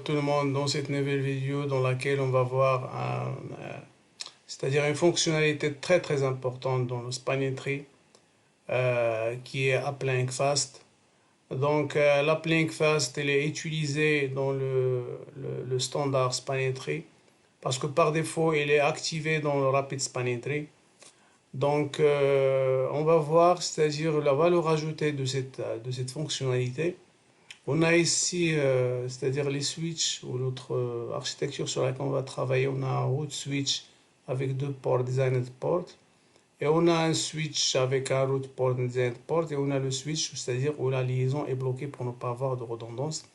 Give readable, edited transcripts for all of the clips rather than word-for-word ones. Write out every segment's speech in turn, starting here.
tout le monde dans cette nouvelle vidéo dans laquelle on va voir c'est-à-dire une fonctionnalité très importante dans le spanning tree qui est uplink fast. Donc l'uplink fast elle est utilisée dans le standard spanning tree parce que par défaut il est activé dans le rapid spanning tree. Donc on va voir, c'est-à-dire la valeur ajoutée de cette fonctionnalité. On a ici, c'est-à-dire les switches ou l'autre architecture sur laquelle on va travailler. On a un root switch avec deux ports, designed port. Et on a un switch avec un root port, designed port. Et on a le switch, c'est-à-dire où la liaison est bloquée pour ne pas avoir de redondance.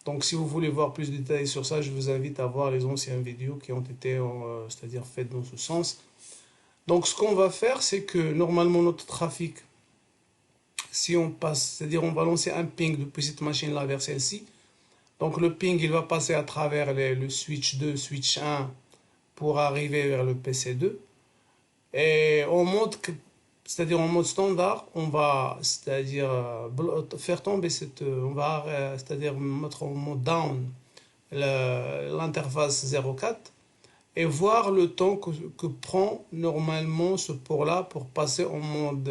Donc si vous voulez voir plus de détails sur ça, je vous invite à voir les anciennes vidéos qui ont été, c'est-à-dire faites dans ce sens. Donc ce qu'on va faire, c'est que normalement notre trafic, si on passe, c'est-à-dire on va lancer un ping depuis cette machine-là vers celle-ci. Donc le ping, il va passer à travers le switch 2, switch 1 pour arriver vers le PC2. Et en mode, c'est-à-dire en mode standard, on va, c'est-à-dire faire tomber on va, c'est-à-dire mettre en mode down l'interface 04 et voir le temps que prend normalement ce port-là pour passer en mode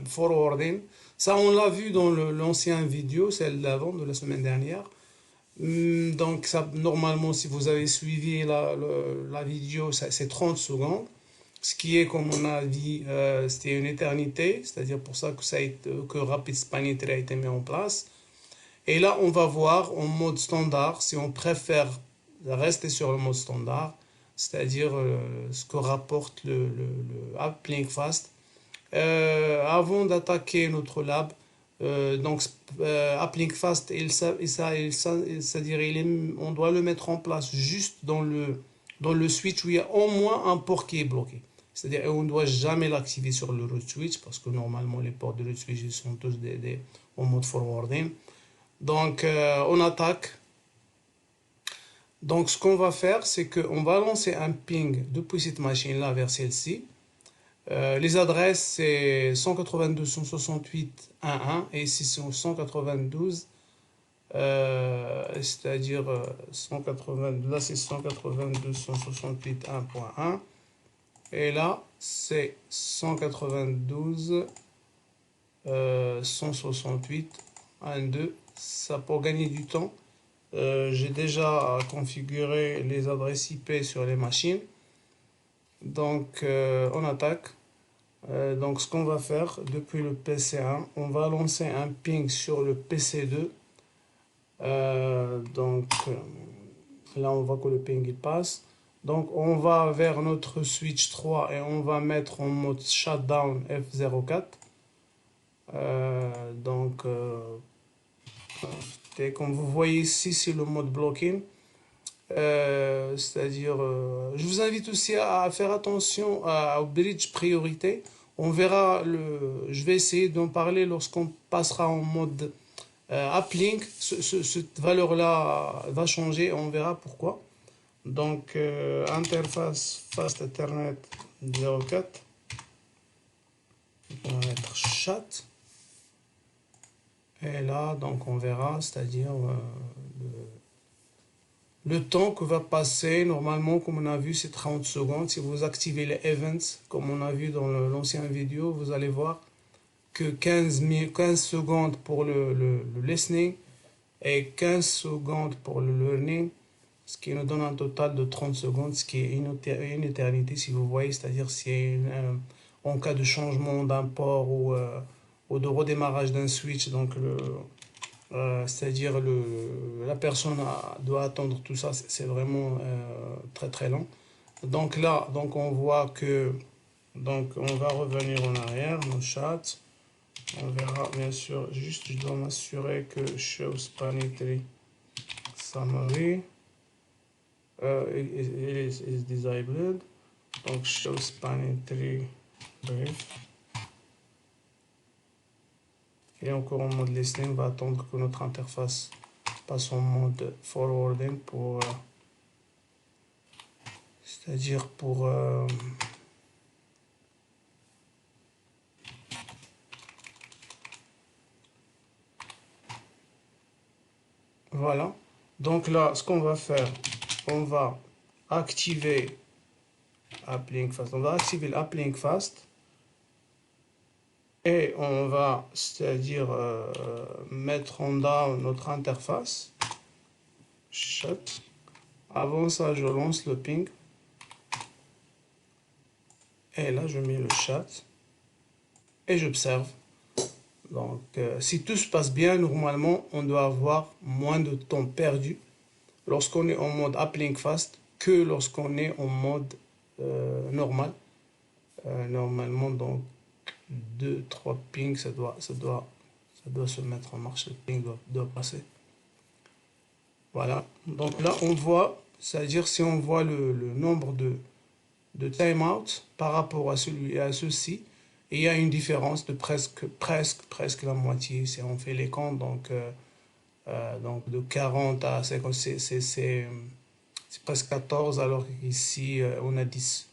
forwarding. Ça, on l'a vu dans l'ancienne vidéo, celle d'avant, de la semaine dernière. Donc, ça, normalement, si vous avez suivi la vidéo, c'est 30 secondes. Ce qui est, comme on a dit, c'était une éternité. C'est-à-dire pour ça que Rapid Spanning Tree a été mis en place. Et là, on va voir en mode standard, si on préfère rester sur le mode standard, c'est-à-dire ce que rapporte le uplink fast. Avant d'attaquer notre lab, donc uplink fast, c'est-à-dire on doit le mettre en place juste dans le switch où il y a au moins un port qui est bloqué. C'est-à-dire on ne doit jamais l'activer sur le root switch parce que normalement les ports de root switch sont tous en mode forwarding. Donc on attaque. Donc ce qu'on va faire, c'est qu'on va lancer un ping depuis cette machine-là vers celle-ci. Les adresses, c'est 192.168.1.1 et ici c'est 192, c'est-à-dire 192, là c'est 192.168.1.1 et là c'est 192, 168.1.2. Ça pour gagner du temps. J'ai déjà configuré les adresses IP sur les machines. Donc on attaque. Donc ce qu'on va faire depuis le PC1, on va lancer un ping sur le PC2. Là on voit que le ping il passe. Donc on va vers notre switch 3 et on va mettre en mode shutdown F04. Comme vous voyez ici, c'est le mode blocking. C'est-à-dire, je vous invite aussi à faire attention au bridge priorité. On verra, je vais essayer d'en parler lorsqu'on passera en mode uplink. Cette valeur-là va changer, on verra pourquoi. Donc, interface Fast Ethernet 04. On va mettre chat. Et là, donc on verra, c'est-à-dire le temps que va passer, normalement, comme on a vu, c'est 30 secondes. Si vous activez les events, comme on a vu dans l'ancienne vidéo, vous allez voir que 15 secondes pour le listening et 15 secondes pour le learning, ce qui nous donne un total de 30 secondes, ce qui est une éternité, si vous voyez, c'est-à-dire si en cas de changement d'un port ou de redémarrage d'un switch, donc c'est-à-dire la personne doit attendre tout ça, c'est vraiment très long. Donc là, donc on voit que donc on va revenir en arrière, nos chats. On verra bien sûr, juste je dois m'assurer que show spanning tree summary is disabled. Donc show spanning tree brief. Et encore en mode listening, on va attendre que notre interface passe en mode forwarding pour c'est-à-dire pour voilà. Donc là, ce qu'on va faire, on va activer Uplink Fast. On va activer l'Uplink Fast. Et on va, c'est-à-dire mettre en down notre interface. Shut. Avant ça, je lance le ping. Et là, je mets le chat. Et j'observe. Donc, si tout se passe bien, normalement, on doit avoir moins de temps perdu lorsqu'on est en mode Uplink Fast que lorsqu'on est en mode normal. Normalement, donc, 2-3 pings, ça doit se mettre en marche. Le ping doit passer. Voilà. Donc là, on voit, c'est-à-dire si on voit le nombre de timeout par rapport à ceci, il y a une différence de presque la moitié. Si on fait les comptes, donc de 40 à 50, c'est presque 14, alors qu'ici, on a 10.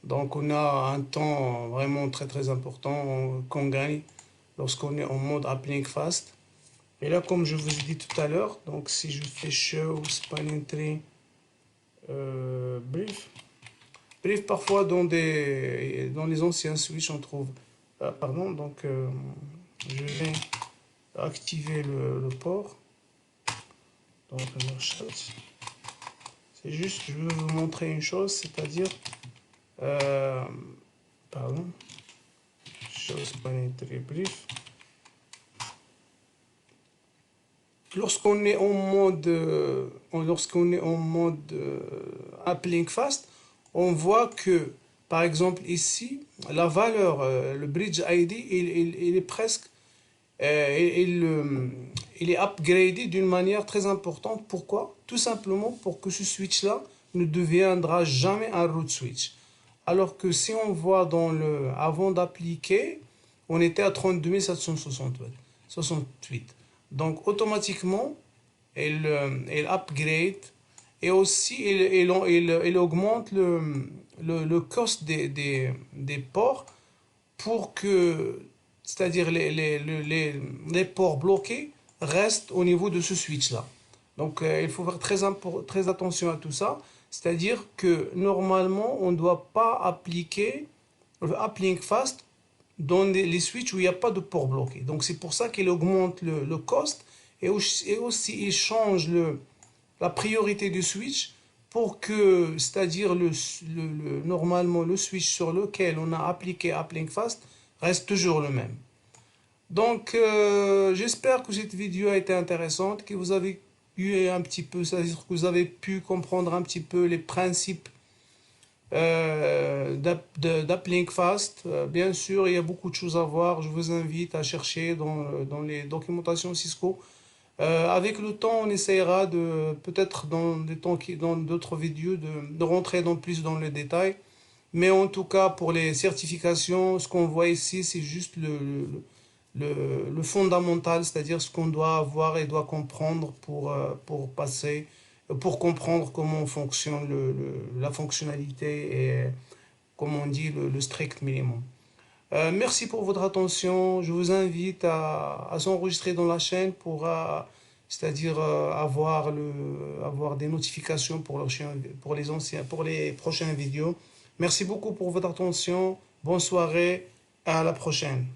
Donc on a un temps vraiment très important qu'on gagne lorsqu'on est en mode Uplink Fast. Et là, comme je vous ai dit tout à l'heure, donc si je fais show spanning tree brief, parfois dans les anciens switches on trouve, pardon, donc je vais activer le port. Donc c'est juste, je veux vous montrer une chose, c'est-à-dire, pardon, show spanning tree brief. Lorsqu'on est en mode, Uplink Fast, on voit que, par exemple ici, la valeur, le bridge ID, il est presque, il est upgradé d'une manière très importante. Pourquoi? Tout simplement pour que ce switch-là ne deviendra jamais un root switch. Alors que si on voit avant d'appliquer, on était à 32 768. Donc automatiquement, il upgrade et aussi il augmente le cost des ports pour que, c'est-à-dire les ports bloqués restent au niveau de ce switch-là. Donc il faut faire très attention à tout ça. C'est-à-dire que normalement, on ne doit pas appliquer le Uplink Fast dans les switches où il n'y a pas de port bloqué. Donc c'est pour ça qu'il augmente le cost et aussi il change la priorité du switch pour que, c'est-à-dire normalement le switch sur lequel on a appliqué Uplink Fast reste toujours le même. Donc j'espère que cette vidéo a été intéressante, que vous avez eu un petit peu, c'est-à-dire que vous avez pu comprendre un petit peu les principes d'Uplink Fast. Bien sûr, il y a beaucoup de choses à voir. Je vous invite à chercher dans les documentations Cisco. Avec le temps, on essaiera peut-être dans d'autres vidéos de rentrer plus dans le détail. Mais en tout cas, pour les certifications, ce qu'on voit ici, c'est juste le fondamental, c'est-à-dire ce qu'on doit avoir et doit comprendre pour passer, pour comprendre comment fonctionne la fonctionnalité et, comme on dit, le strict minimum. Merci pour votre attention. Je vous invite à s'enregistrer dans la chaîne c'est-à-dire avoir des notifications pour les prochaines vidéos. Merci beaucoup pour votre attention. Bonne soirée. À la prochaine.